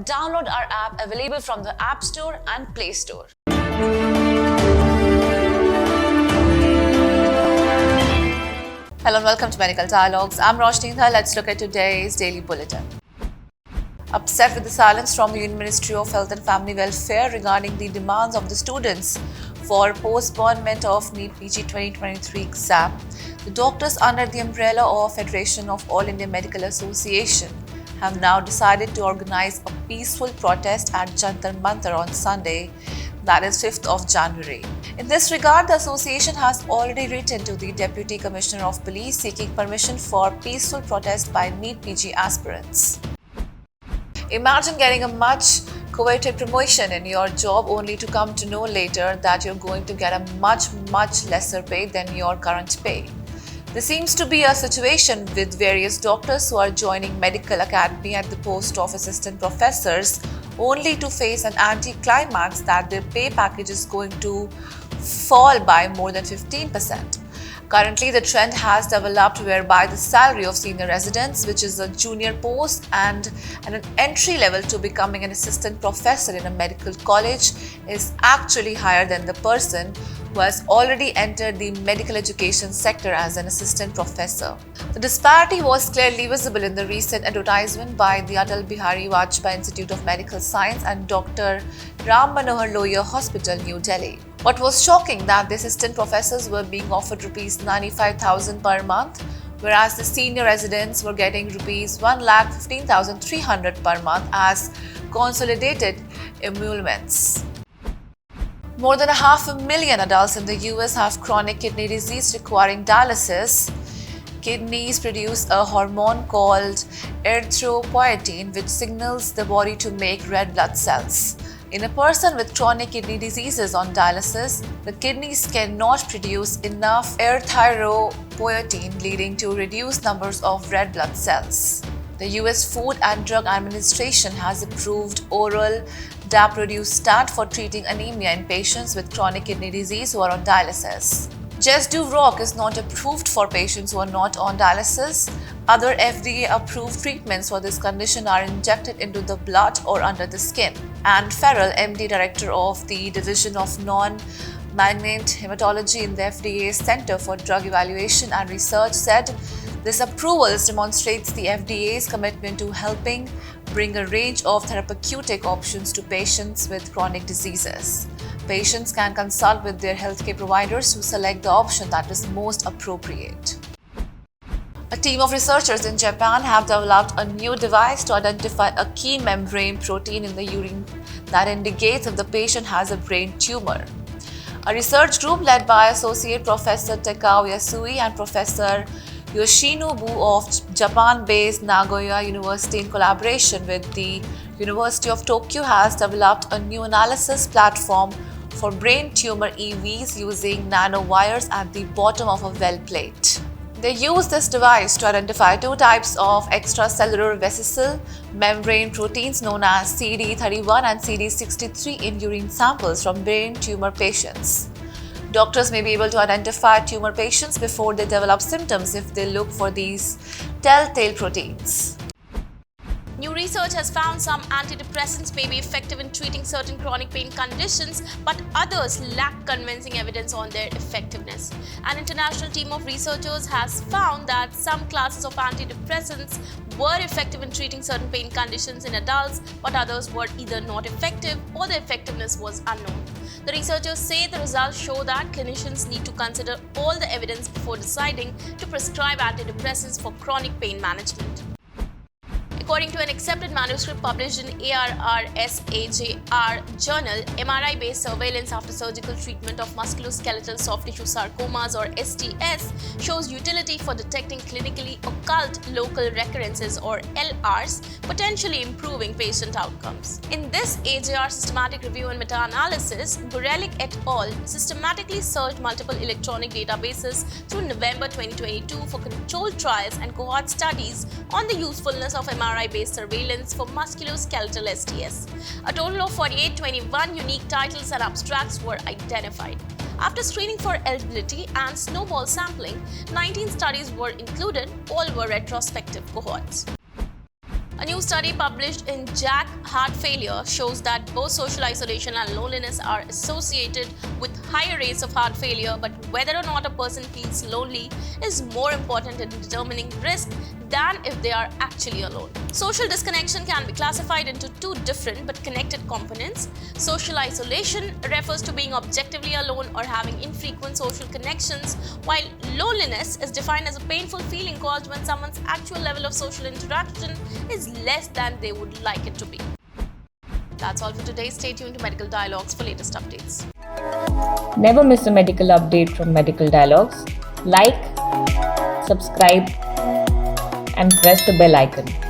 Download our app available from the App Store and Play Store. Hello and welcome to Medical Dialogues. I'm Roshni. Let's look at today's daily bulletin. Upset with the silence from the Union Ministry of Health and Family Welfare regarding the demands of the students for postponement of NEET PG 2023 exam, the doctors under the umbrella of Federation of All India Medical Association have now decided to organize a peaceful protest at Jantar Mantar on Sunday, that is 5th of January. In this regard, the association has already written to the Deputy Commissioner of Police seeking permission for peaceful protest by NEET PG aspirants. Imagine getting a much coveted promotion in your job only to come to know later that you're going to get a much lesser pay than your current pay. This seems to be a situation with various doctors who are joining medical academy at the post of assistant professors only to face an anticlimax that their pay package is going to fall by more than 15%. Currently, the trend has developed whereby the salary of senior residents, which is a junior post and an entry level to becoming an assistant professor in a medical college, is actually higher than the person who has already entered the medical education sector as an assistant professor. The disparity was clearly visible in the recent advertisement by the Atal Bihari Vajpayee Institute of Medical Science and Dr. Ram Manohar Lohia Hospital, New Delhi. What was shocking that the assistant professors were being offered Rs 95,000 per month, whereas the senior residents were getting Rs 1,15,300 per month as consolidated emoluments. More than 500,000 adults in the US have chronic kidney disease requiring dialysis. Kidneys produce a hormone called erythropoietin, which signals the body to make red blood cells. In a person with chronic kidney diseases on dialysis, the kidneys cannot produce enough erythropoietin, leading to reduced numbers of red blood cells. The US Food and Drug Administration has approved oral Daprodustat for treating anemia in patients with chronic kidney disease who are on dialysis. Jesduroc is not approved for patients who are not on dialysis. Other FDA-approved treatments for this condition are injected into the blood or under the skin. Anne Farrell, MD Director of the Division of Non-Malignant Hematology in the FDA's Center for Drug Evaluation and Research, said this approval demonstrates the FDA's commitment to helping bring a range of therapeutic options to patients with chronic diseases. Patients can consult with their healthcare providers to select the option that is most appropriate. A team of researchers in Japan have developed a new device to identify a key membrane protein in the urine that indicates if the patient has a brain tumor. A research group led by Associate Professor Takao Yasui and Professor Yoshinobu of Japan-based Nagoya University in collaboration with the University of Tokyo has developed a new analysis platform for brain tumor EVs using nanowires at the bottom of a well plate. They use this device to identify two types of extracellular vesicle membrane proteins known as CD31 and CD63 in urine samples from brain tumor patients. Doctors may be able to identify tumor patients before they develop symptoms if they look for these telltale proteins. New research has found some antidepressants may be effective in treating certain chronic pain conditions, but others lack convincing evidence on their effectiveness. An international team of researchers has found that some classes of antidepressants were effective in treating certain pain conditions in adults, but others were either not effective or the effectiveness was unknown. The researchers say the results show that clinicians need to consider all the evidence before deciding to prescribe antidepressants for chronic pain management. According to an accepted manuscript published in ARRSAJR journal, MRI-based surveillance after surgical treatment of musculoskeletal soft tissue sarcomas or STS shows utility for detecting clinically occult local recurrences or LRs, potentially improving patient outcomes. In this AJR systematic review and meta-analysis, Gorelick et al. Systematically searched multiple electronic databases through November 2022 for controlled trials and cohort studies on the usefulness of MRI-based surveillance for musculoskeletal STS. A total of 4821 unique titles and abstracts were identified. After screening for eligibility and snowball sampling, 19 studies were included, all were retrospective cohorts. A new study published in JACC Heart Failure shows that both social isolation and loneliness are associated with higher rates of heart failure, but whether or not a person feels lonely is more important in determining risk than if they are actually alone. Social disconnection can be classified into two different but connected components. Social isolation refers to being objectively alone or having infrequent social connections, while loneliness is defined as a painful feeling caused when someone's actual level of social interaction is less than they would like it to be. That's all for today. Stay tuned to Medical Dialogues for latest updates. Never miss a medical update from Medical Dialogues. Like, subscribe, and press the bell icon.